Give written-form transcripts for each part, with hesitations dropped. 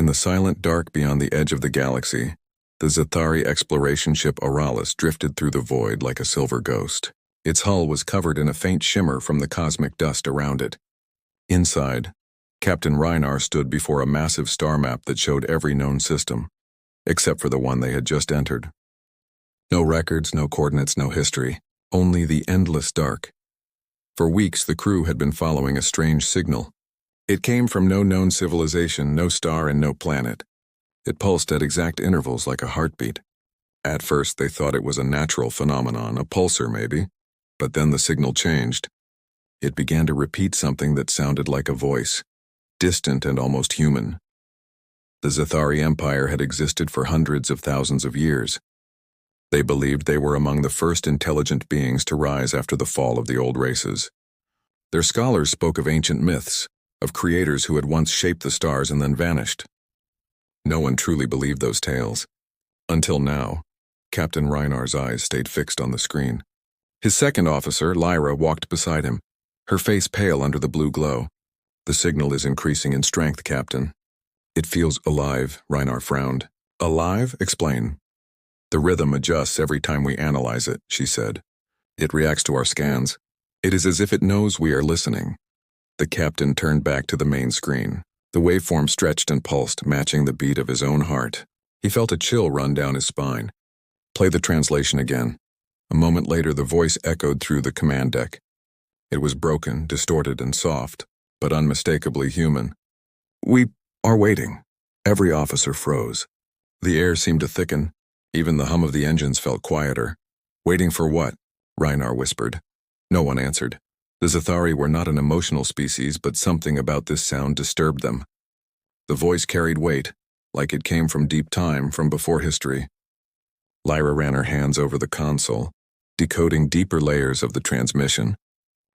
In the silent dark beyond the edge of the galaxy, the Zathari exploration ship Oralis drifted through the void like a silver ghost. Its hull was covered in a faint shimmer from the cosmic dust around it. Inside, Captain Reinar stood before a massive star map that showed every known system, except for the one they had just entered. No records, no coordinates, no history, only the endless dark. For weeks, the crew had been following a strange signal. It came from no known civilization, no star, and no planet. It pulsed at exact intervals like a heartbeat. At first, they thought it was a natural phenomenon, a pulsar maybe, but then the signal changed. It began to repeat something that sounded like a voice, distant and almost human. The Zathari Empire had existed for hundreds of thousands of years. They believed they were among the first intelligent beings to rise after the fall of the old races. Their scholars spoke of ancient myths, of creators who had once shaped the stars and then vanished. No one truly believed those tales. Until now, Captain Reinar's eyes stayed fixed on the screen. His second officer, Lyra, walked beside him, her face pale under the blue glow. "The signal is increasing in strength, Captain." "It feels alive," Reinar frowned. "Alive? Explain." "The rhythm adjusts every time we analyze it," she said. "It reacts to our scans. It is as if it knows we are listening." The captain turned back to the main screen. The waveform stretched and pulsed, matching the beat of his own heart. He felt a chill run down his spine. "Play the translation again." A moment later, the voice echoed through the command deck. It was broken, distorted, and soft, but unmistakably human. "We are waiting." Every officer froze. The air seemed to thicken. Even the hum of the engines felt quieter. "Waiting for what?" Reinar whispered. No one answered. The Zathari were not an emotional species, but something about this sound disturbed them. The voice carried weight, like it came from deep time, from before history. Lyra ran her hands over the console, decoding deeper layers of the transmission.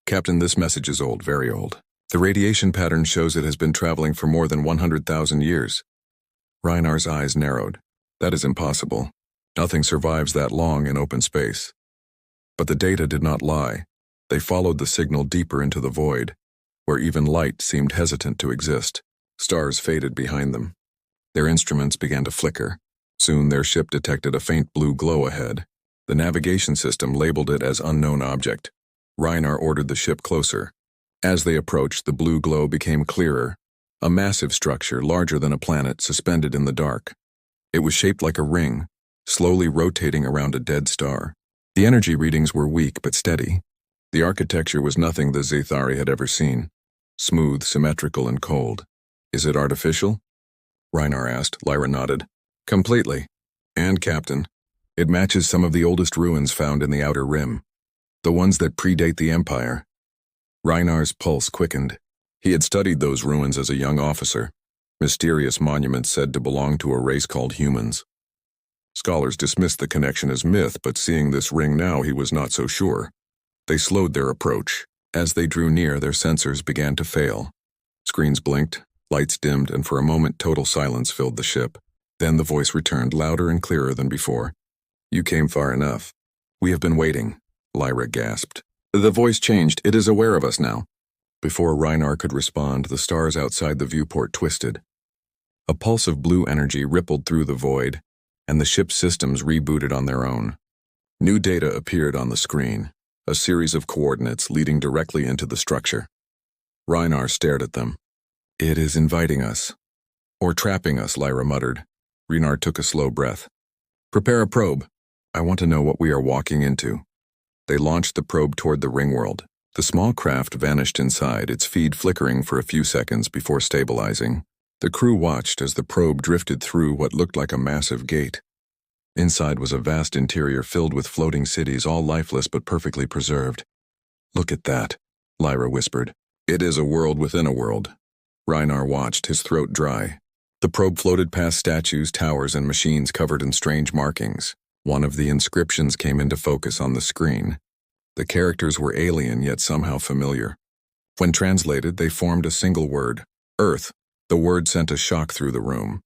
"Captain, this message is old, very old. The radiation pattern shows it has been traveling for more than 100,000 years. Reinar's eyes narrowed. "That is impossible. Nothing survives that long in open space." But the data did not lie. They followed the signal deeper into the void, where even light seemed hesitant to exist. Stars faded behind them. Their instruments began to flicker. Soon their ship detected a faint blue glow ahead. The navigation system labeled it as unknown object. Reinar ordered the ship closer. As they approached, the blue glow became clearer. A massive structure, larger than a planet, suspended in the dark. It was shaped like a ring, slowly rotating around a dead star. The energy readings were weak but steady. The architecture was nothing the Zathari had ever seen. Smooth, symmetrical, and cold. "Is it artificial?" Reinar asked. Lyra nodded. "Completely. And, Captain, it matches some of the oldest ruins found in the Outer Rim. The ones that predate the Empire." Reinar's pulse quickened. He had studied those ruins as a young officer. Mysterious monuments said to belong to a race called humans. Scholars dismissed the connection as myth, but seeing this ring now, he was not so sure. They slowed their approach. As they drew near, their sensors began to fail. Screens blinked, lights dimmed, and for a moment total silence filled the ship. Then the voice returned, louder and clearer than before. "You came far enough. We have been waiting," Lyra gasped. The voice changed. "It is aware of us now." Before Reinar could respond, the stars outside the viewport twisted. A pulse of blue energy rippled through the void, and the ship's systems rebooted on their own. New data appeared on the screen, a series of coordinates leading directly into the structure. Reinar stared at them. "It is inviting us." "Or trapping us," Lyra muttered. Reinar took a slow breath. "Prepare a probe. I want to know what we are walking into." They launched the probe toward the ring world. The small craft vanished inside, its feed flickering for a few seconds before stabilizing. The crew watched as the probe drifted through what looked like a massive gate. Inside was a vast interior filled with floating cities, all lifeless but perfectly preserved. "Look at that," Lyra whispered. "It is a world within a world." Reinar watched, his throat dry. The probe floated past statues, towers, and machines covered in strange markings. One of the inscriptions came into focus on the screen. The characters were alien yet somehow familiar. When translated, they formed a single word, Earth. The word sent a shock through the room.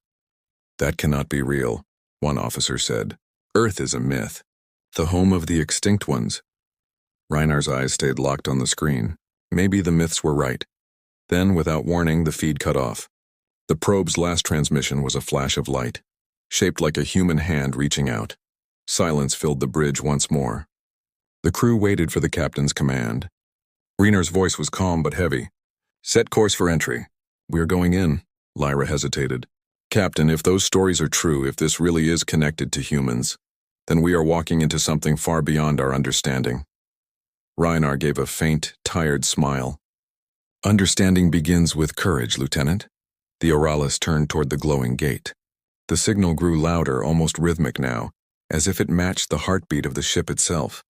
"That cannot be real," one officer said. "Earth is a myth. The home of the extinct ones." Reinar's eyes stayed locked on the screen. Maybe the myths were right. Then, without warning, the feed cut off. The probe's last transmission was a flash of light, shaped like a human hand reaching out. Silence filled the bridge once more. The crew waited for the captain's command. Reenar's voice was calm but heavy. "Set course for entry. We are going in." Lyra hesitated. "Captain, if those stories are true, if this really is connected to humans, then we are walking into something far beyond our understanding." Reenar gave a faint, tired smile. "Understanding begins with courage, Lieutenant." The Oralis turned toward the glowing gate. The signal grew louder, almost rhythmic now, as if it matched the heartbeat of the ship itself.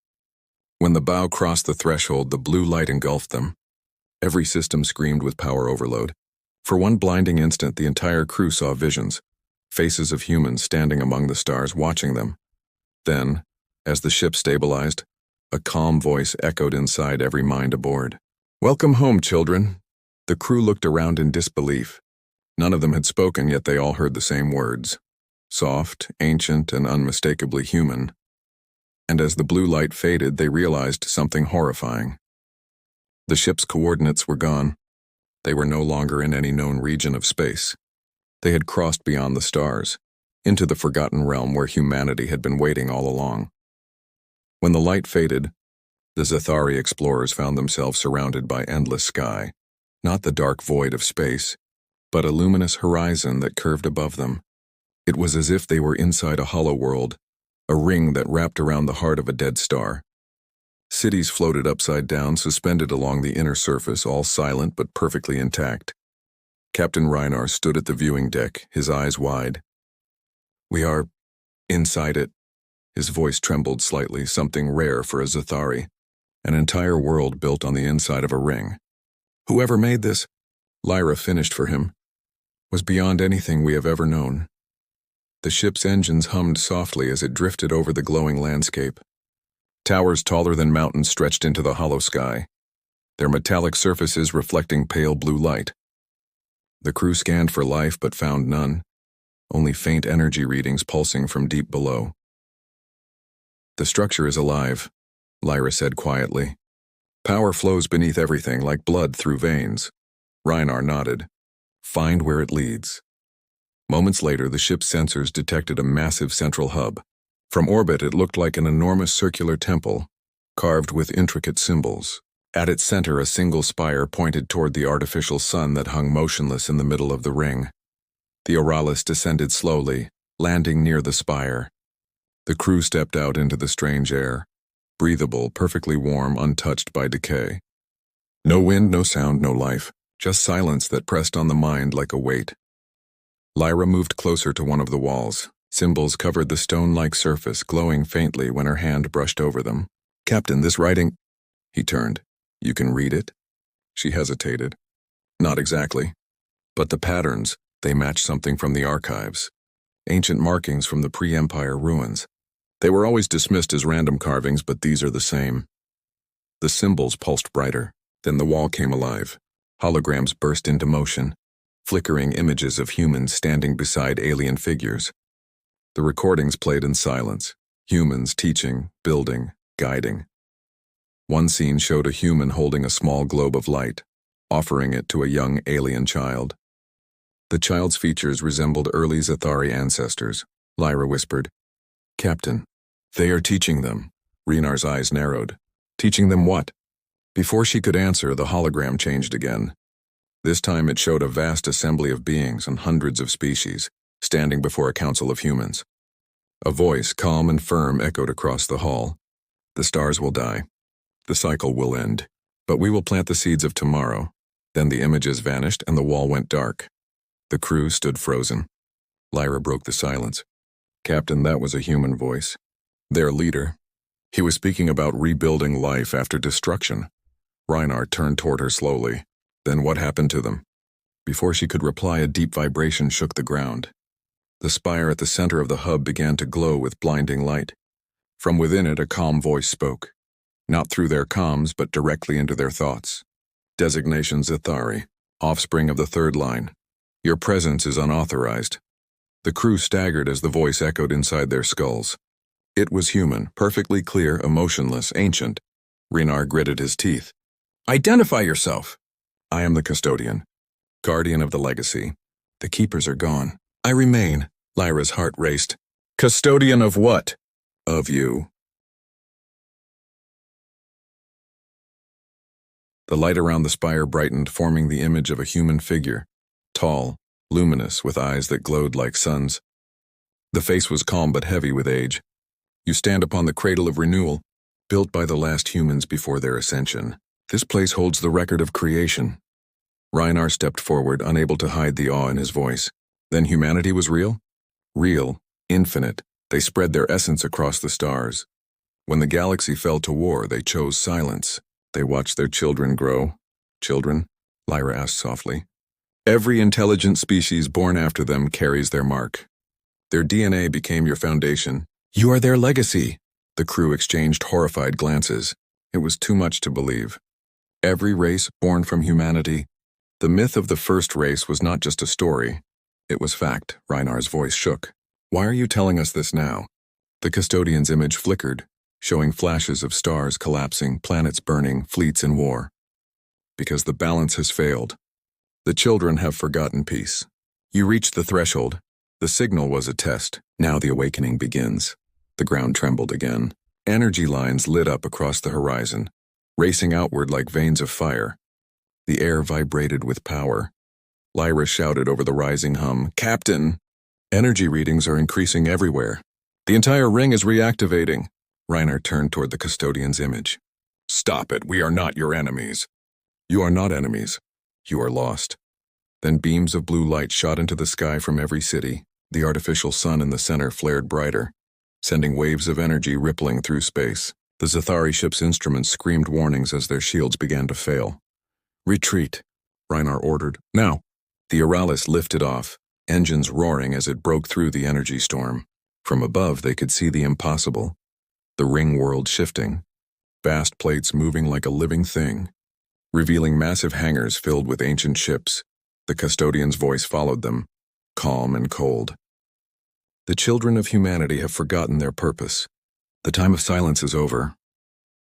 When the bow crossed the threshold, the blue light engulfed them. Every system screamed with power overload. For one blinding instant, the entire crew saw visions, faces of humans standing among the stars watching them. Then, as the ship stabilized, a calm voice echoed inside every mind aboard. "Welcome home, children." The crew looked around in disbelief. None of them had spoken, yet they all heard the same words. Soft, ancient, and unmistakably human. And as the blue light faded, they realized something horrifying. The ship's coordinates were gone. They were no longer in any known region of space. They had crossed beyond the stars, into the forgotten realm where humanity had been waiting all along. When the light faded, the Zathari explorers found themselves surrounded by endless sky, not the dark void of space, but a luminous horizon that curved above them. It was as if they were inside a hollow world, a ring that wrapped around the heart of a dead star. Cities floated upside down, suspended along the inner surface, all silent but perfectly intact. Captain Reenar stood at the viewing deck, his eyes wide. "We are inside it." His voice trembled slightly, something rare for a Zathari. An entire world built on the inside of a ring. "Whoever made this," Lyra finished for him, "was beyond anything we have ever known." The ship's engines hummed softly as it drifted over the glowing landscape. Towers taller than mountains stretched into the hollow sky, their metallic surfaces reflecting pale blue light. The crew scanned for life but found none, only faint energy readings pulsing from deep below. "The structure is alive," Lyra said quietly. "Power flows beneath everything like blood through veins." Reenar nodded. "Find where it leads." Moments later, the ship's sensors detected a massive central hub. From orbit, it looked like an enormous circular temple, carved with intricate symbols. At its center, a single spire pointed toward the artificial sun that hung motionless in the middle of the ring. The Oralis descended slowly, landing near the spire. The crew stepped out into the strange air, breathable, perfectly warm, untouched by decay. No wind, no sound, no life, just silence that pressed on the mind like a weight. Lyra moved closer to one of the walls. Symbols covered the stone-like surface, glowing faintly when her hand brushed over them. "Captain, this writing—" He turned. "You can read it?" She hesitated. "Not exactly. But the patterns, they match something from the archives. Ancient markings from the pre-Empire ruins. They were always dismissed as random carvings, but these are the same." The symbols pulsed brighter. Then the wall came alive. Holograms burst into motion, flickering images of humans standing beside alien figures. The recordings played in silence, humans teaching, building, guiding. One scene showed a human holding a small globe of light, offering it to a young alien child. The child's features resembled early Zathari ancestors. Lyra whispered, "Captain, they are teaching them." Reenar's eyes narrowed. "Teaching them what?" Before she could answer, the hologram changed again. This time it showed a vast assembly of beings and hundreds of species, standing before a council of humans. A voice, calm and firm, echoed across the hall. "The stars will die. The cycle will end. But we will plant the seeds of tomorrow." Then the images vanished and the wall went dark. The crew stood frozen. Lyra broke the silence. "Captain, that was a human voice. Their leader. He was speaking about rebuilding life after destruction." Reenar turned toward her slowly. "Then what happened to them?" Before she could reply, a deep vibration shook the ground. The spire at the center of the hub began to glow with blinding light. From within it, a calm voice spoke. Not through their comms, but directly into their thoughts. "Designation Zathari, offspring of the third line. Your presence is unauthorized." The crew staggered as the voice echoed inside their skulls. It was human, perfectly clear, emotionless, ancient. Reenar gritted his teeth. "Identify yourself!" "I am the custodian, guardian of the legacy. The keepers are gone. I remain. Lyra's heart raced. Custodian of what? Of you. The light around the spire brightened, forming the image of a human figure, tall, luminous, with eyes that glowed like suns. The face was calm but heavy with age. You stand upon the cradle of renewal, built by the last humans before their ascension. This place holds the record of creation. Reinar stepped forward, unable to hide the awe in his voice. Then humanity was real? Real, infinite. They spread their essence across the stars. When the galaxy fell to war, they chose silence. They watched their children grow. Children? Lyra asked softly. Every intelligent species born after them carries their mark. Their DNA became your foundation. You are their legacy. The crew exchanged horrified glances. It was too much to believe. Every race born from humanity. The myth of the first race was not just a story. It was fact. Reinar's voice shook. Why are you telling us this now? The custodian's image flickered, showing flashes of stars collapsing, planets burning, fleets in war. Because the balance has failed. The children have forgotten peace. You reached the threshold. The signal was a test. Now the awakening begins. The ground trembled again. Energy lines lit up across the horizon, racing outward like veins of fire. The air vibrated with power. Lyra shouted over the rising hum, "Captain!" Energy readings are increasing everywhere. The entire ring is reactivating. Reinar turned toward the custodian's image. Stop it, we are not your enemies. You are not enemies. You are lost. Then beams of blue light shot into the sky from every city. The artificial sun in the center flared brighter, sending waves of energy rippling through space. The Zathari ship's instruments screamed warnings as their shields began to fail. Retreat, Reinar ordered. Now. The Oralis lifted off, engines roaring as it broke through the energy storm. From above, they could see the impossible. The ring world shifting, vast plates moving like a living thing, revealing massive hangars filled with ancient ships. The custodian's voice followed them, calm and cold. The children of humanity have forgotten their purpose. The time of silence is over.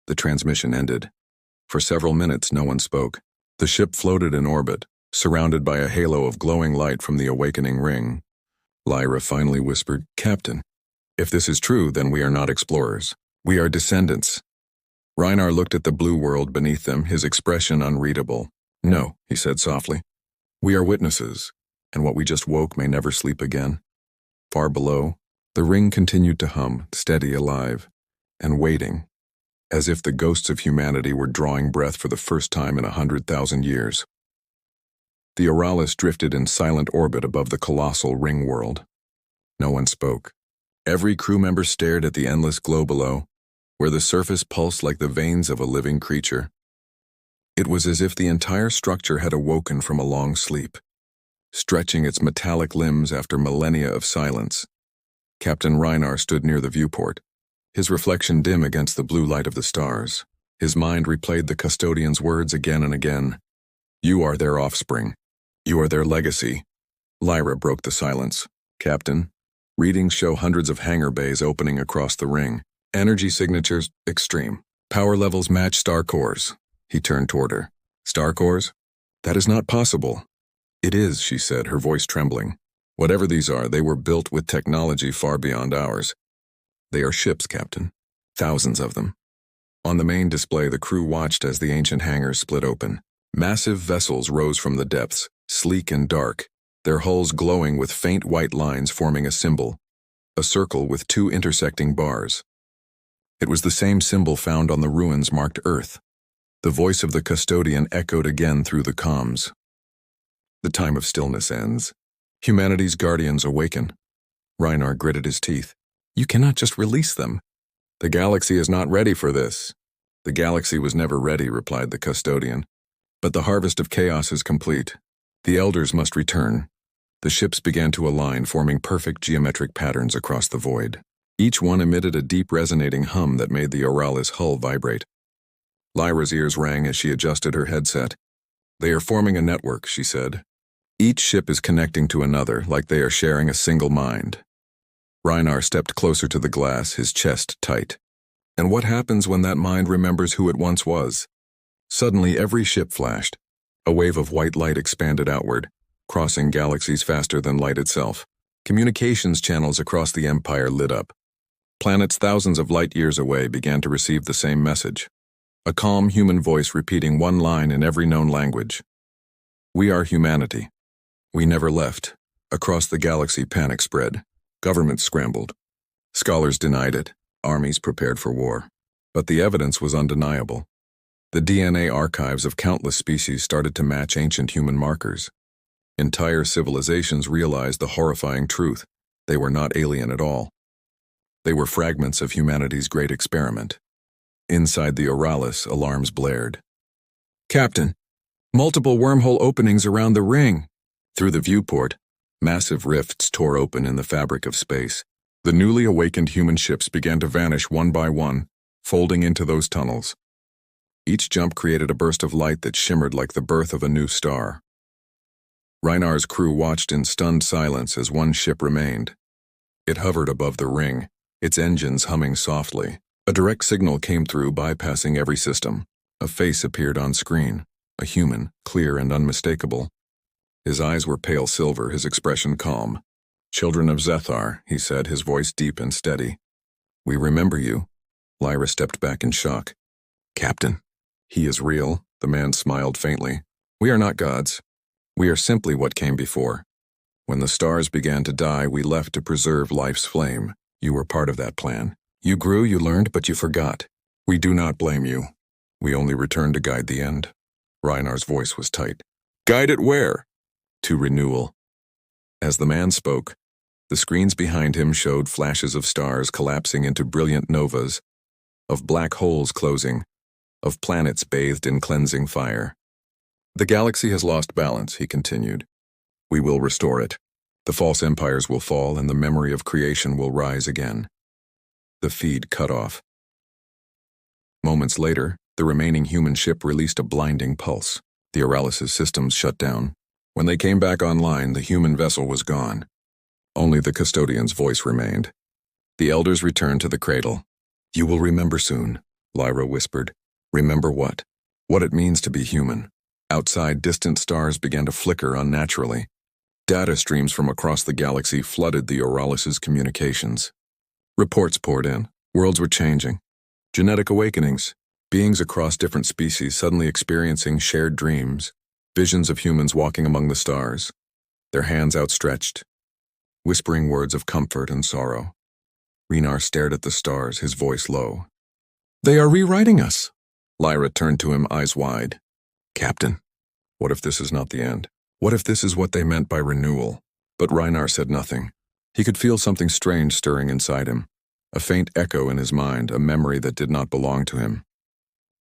The transmission ended. For several minutes, no one spoke. The ship floated in orbit, surrounded by a halo of glowing light from the awakening ring. Lyra finally whispered, Captain, if this is true, then we are not explorers. We are descendants. Reinar looked at the blue world beneath them, his expression unreadable. No, he said softly. We are witnesses, and what we just woke may never sleep again. Far below, the ring continued to hum, steady, alive, and waiting, as if the ghosts of humanity were drawing breath for the first time in 100,000 years. The Oralis drifted in silent orbit above the colossal ring world. No one spoke. Every crew member stared at the endless glow below, where the surface pulsed like the veins of a living creature. It was as if the entire structure had awoken from a long sleep, stretching its metallic limbs after millennia of silence. Captain Reinar stood near the viewport, his reflection dim against the blue light of the stars. His mind replayed the custodian's words again and again. You are their offspring. You are their legacy. Lyra broke the silence. Captain, readings show hundreds of hangar bays opening across the ring. Energy signatures, extreme. Power levels match star cores. He turned toward her. Star cores? That is not possible. It is, she said, her voice trembling. Whatever these are, they were built with technology far beyond ours. They are ships, Captain. Thousands of them. On the main display, the crew watched as the ancient hangars split open. Massive vessels rose from the depths, sleek and dark, their hulls glowing with faint white lines forming a symbol, a circle with two intersecting bars. It was the same symbol found on the ruins marked Earth. The voice of the custodian echoed again through the comms. The time of stillness ends. Humanity's guardians awaken. Reinar gritted his teeth. You cannot just release them. The galaxy is not ready for this. The galaxy was never ready, replied the custodian. But the harvest of chaos is complete. The elders must return. The ships began to align, forming perfect geometric patterns across the void. Each one emitted a deep resonating hum that made the Oralis hull vibrate. Lyra's ears rang as she adjusted her headset. They are forming a network, she said. Each ship is connecting to another, like they are sharing a single mind. Reinar stepped closer to the glass, his chest tight. And what happens when that mind remembers who it once was? Suddenly, every ship flashed. A wave of white light expanded outward. crossing galaxies faster than light itself. Communications channels across the Empire lit up. Planets thousands of light years away began to receive the same message. A calm human voice repeating one line in every known language. "We are humanity. We never left." Across the galaxy, panic spread. Governments scrambled. Scholars denied it. Armies prepared for war. But the evidence was undeniable. The DNA archives of countless species started to match ancient human markers. Entire civilizations realized the horrifying truth. They were not alien at all. They were fragments of humanity's great experiment. Inside the Oralis, alarms blared. "Captain, multiple wormhole openings around the ring." Through the viewport, massive rifts tore open in the fabric of space. The newly awakened human ships began to vanish one by one, folding into those tunnels. Each jump created a burst of light that shimmered like the birth of a new star. Reinar's crew watched in stunned silence as one ship remained. It hovered above the ring, its engines humming softly. A direct signal came through, bypassing every system. A face appeared on screen, a human, clear and unmistakable. His eyes were pale silver, his expression calm. "Children of Zethar," he said, his voice deep and steady. "We remember you." Lyra stepped back in shock. "Captain." "He is real," the man smiled faintly. "We are not gods. We are simply what came before. When the stars began to die, we left to preserve life's flame. You were part of that plan. You grew, you learned, but you forgot. We do not blame you. We only returned to guide the end." Reinar's voice was tight. "Guide it where?" "To renewal." As the man spoke, the screens behind him showed flashes of stars collapsing into brilliant novas, of black holes closing, of planets bathed in cleansing fire. "The galaxy has lost balance," he continued. "We will restore it. The false empires will fall and the memory of creation will rise again." The feed cut off. Moments later, the remaining human ship released a blinding pulse. The Oralis' systems shut down. When they came back online, the human vessel was gone. Only the custodian's voice remained. The elders returned to the cradle. "You will remember soon," Lyra whispered. "Remember what? What it means to be human." Outside, distant stars began to flicker unnaturally. Data streams from across the galaxy flooded the Oralis' communications. Reports poured in. Worlds were changing. Genetic awakenings. Beings across different species suddenly experiencing shared dreams. Visions of humans walking among the stars. Their hands outstretched. Whispering words of comfort and sorrow. Reinar stared at the stars, his voice low. "They are rewriting us." Lyra turned to him, eyes wide. "Captain, what if this is not the end? What if this is what they meant by renewal?" But Reinar said nothing. He could feel something strange stirring inside him. A faint echo in his mind, a memory that did not belong to him.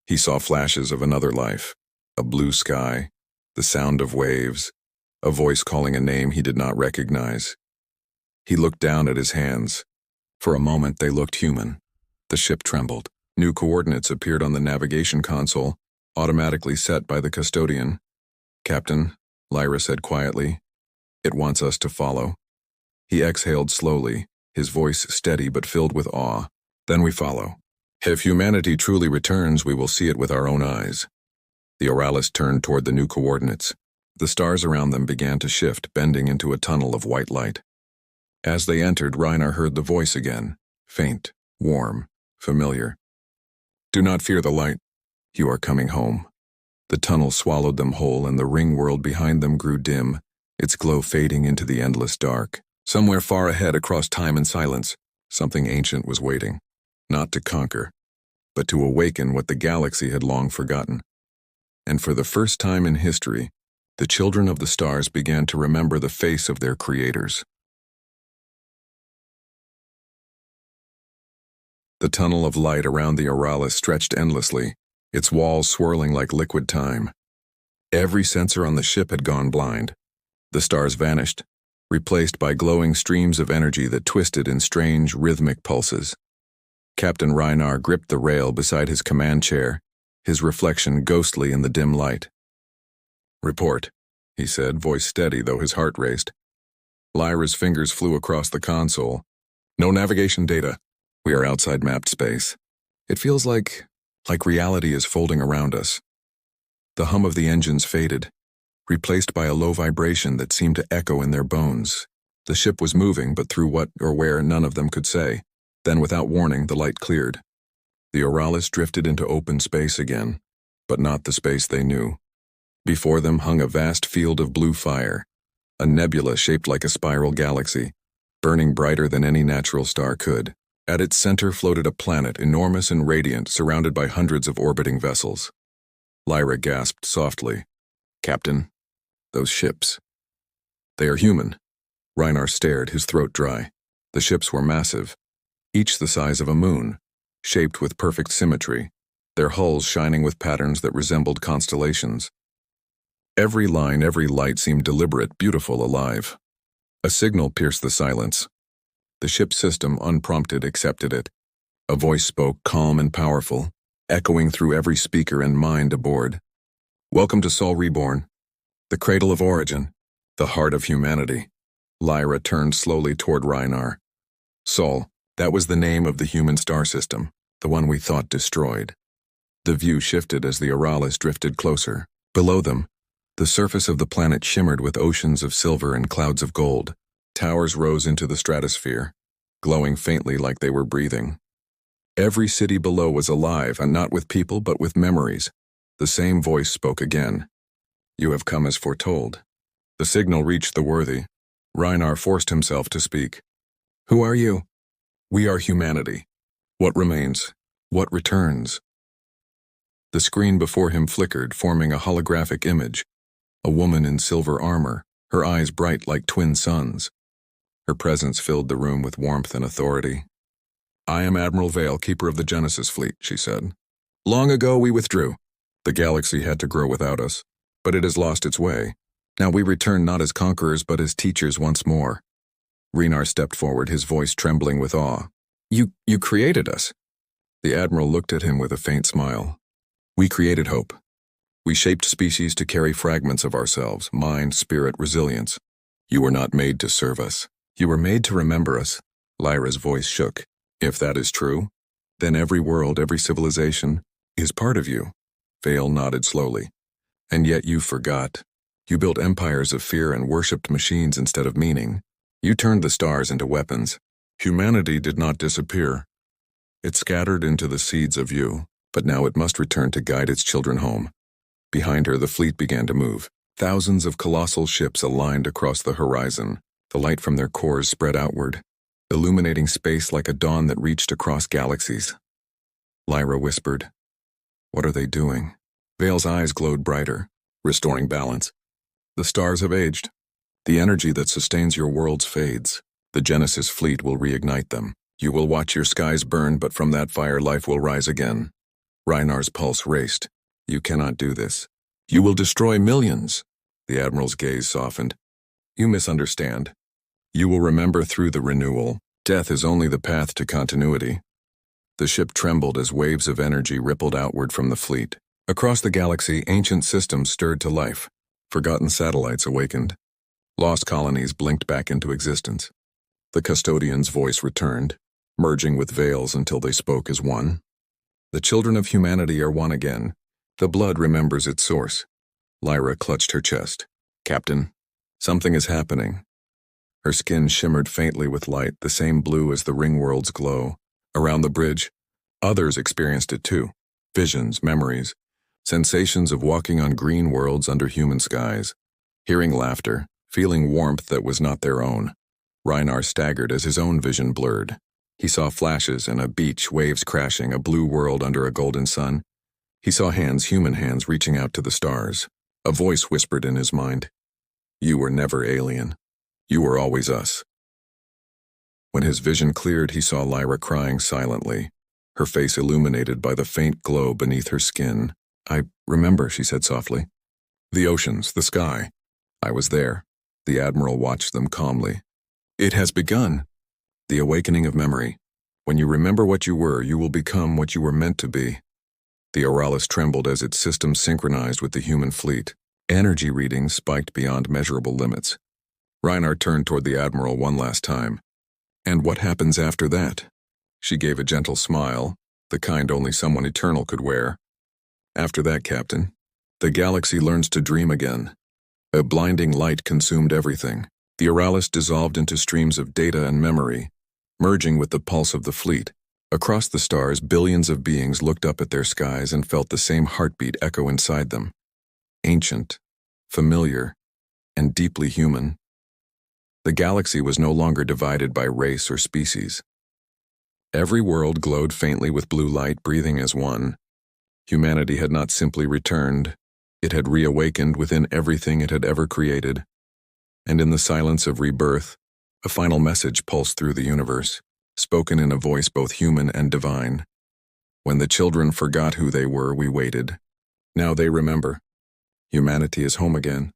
He saw flashes of another life. A blue sky, the sound of waves, a voice calling a name he did not recognize. He looked down at his hands. For a moment they looked human. The ship trembled. New coordinates appeared on the navigation console, automatically set by the custodian. "Captain," Lyra said quietly, "it wants us to follow." He exhaled slowly, his voice steady but filled with awe. "Then we follow. If humanity truly returns, we will see it with our own eyes." The Oralis turned toward the new coordinates. The stars around them began to shift, bending into a tunnel of white light. As they entered, Reinar heard the voice again, faint, warm, familiar. "Do not fear the light. You are coming home." The tunnel swallowed them whole, and the ring world behind them grew dim, its glow fading into the endless dark. Somewhere far ahead, across time and silence, something ancient was waiting, not to conquer, but to awaken what the galaxy had long forgotten. And for the first time in history, the children of the stars began to remember the face of their creators. The tunnel of light around the Oralis stretched endlessly, its walls swirling like liquid time. Every sensor on the ship had gone blind. The stars vanished, replaced by glowing streams of energy that twisted in strange, rhythmic pulses. Captain Reinar gripped the rail beside his command chair, his reflection ghostly in the dim light. "Report," he said, voice steady though his heart raced. Lyra's fingers flew across the console. "No navigation data. We are outside mapped space. It feels like reality is folding around us." The hum of the engines faded. replaced by a low vibration that seemed to echo in their bones. The ship was moving, but through what or where none of them could say. Then, without warning, the light cleared. The Oralis drifted into open space again, but not the space they knew. Before them hung a vast field of blue fire, a nebula shaped like a spiral galaxy, burning brighter than any natural star could. At its center floated a planet, enormous and radiant, surrounded by hundreds of orbiting vessels. Lyra gasped softly. "Captain, those ships. They are human." Reinar stared, his throat dry. The ships were massive, each the size of a moon, shaped with perfect symmetry, their hulls shining with patterns that resembled constellations. Every line, every light seemed deliberate, beautiful, alive. A signal pierced the silence. The ship's system, unprompted, accepted it. A voice spoke, calm and powerful, echoing through every speaker and mind aboard. "Welcome to Sol Reborn, the cradle of origin, the heart of humanity." Lyra turned slowly toward Reinar. "Sol, that was the name of the human star system, the one we thought destroyed." The view shifted as the Oralis drifted closer. Below them, the surface of the planet shimmered with oceans of silver and clouds of gold. Towers rose into the stratosphere, glowing faintly like they were breathing. Every city below was alive, and not with people but with memories. The same voice spoke again. "You have come as foretold." The signal reached the worthy. Reinar forced himself to speak. "Who are you?" "We are humanity. What remains? What returns?" The screen before him flickered, forming a holographic image. A woman in silver armor, her eyes bright like twin suns. Her presence filled the room with warmth and authority. "I am Admiral Vale, keeper of the Genesis fleet," she said. "Long ago we withdrew. The galaxy had to grow without us, but it has lost its way. Now we return not as conquerors but as teachers once more." Reinar stepped forward, his voice trembling with awe. You created us." The Admiral looked at him with a faint smile. "We created hope. We shaped species to carry fragments of ourselves, mind, spirit, resilience. You were not made to serve us. You were made to remember us." Lyra's voice shook. "If that is true, then every world, every civilization, is part of you." Vale nodded slowly. "And yet you forgot. You built empires of fear and worshipped machines instead of meaning. You turned the stars into weapons. Humanity did not disappear. It scattered into the seeds of you, but now it must return to guide its children home." Behind her, the fleet began to move. Thousands of colossal ships aligned across the horizon. The light from their cores spread outward, illuminating space like a dawn that reached across galaxies. Lyra whispered, "What are they doing?" Vale's eyes glowed brighter, restoring balance. "The stars have aged. The energy that sustains your worlds fades. The Genesis fleet will reignite them. You will watch your skies burn, but from that fire life will rise again." Reinar's pulse raced. "You cannot do this. You will destroy millions." The Admiral's gaze softened. "You misunderstand. You will remember through the renewal. Death is only the path to continuity." The ship trembled as waves of energy rippled outward from the fleet. Across the galaxy, ancient systems stirred to life. Forgotten satellites awakened. Lost colonies blinked back into existence. The custodian's voice returned, merging with Vale's until they spoke as one. "The children of humanity are one again. The blood remembers its source." Lyra clutched her chest. "Captain, something is happening." Her skin shimmered faintly with light, the same blue as the ring world's glow. Around the bridge, others experienced it too. Visions, memories, sensations of walking on green worlds under human skies. Hearing laughter, feeling warmth that was not their own. Reinar staggered as his own vision blurred. He saw flashes and a beach, waves crashing, a blue world under a golden sun. He saw hands, human hands, reaching out to the stars. A voice whispered in his mind, "You were never alien. You were always us." When his vision cleared, he saw Lyra crying silently, her face illuminated by the faint glow beneath her skin. "I remember," she said softly. "The oceans, the sky. I was there." The Admiral watched them calmly. "It has begun. The awakening of memory. When you remember what you were, you will become what you were meant to be." The Oralis trembled as its system synchronized with the human fleet. Energy readings spiked beyond measurable limits. Reinar turned toward the Admiral one last time. "And what happens after that?" She gave a gentle smile, the kind only someone eternal could wear. "After that, Captain, the galaxy learns to dream again. A blinding light consumed everything. The Aralis dissolved into streams of data and memory, merging with the pulse of the fleet. Across the stars, billions of beings looked up at their skies and felt the same heartbeat echo inside them. Ancient, familiar, and deeply human. The galaxy was no longer divided by race or species. Every world glowed faintly with blue light, breathing as one. Humanity had not simply returned, it had reawakened within everything it had ever created. And in the silence of rebirth, a final message pulsed through the universe, spoken in a voice both human and divine. When the children forgot who they were, we waited. Now they remember. Humanity is home again.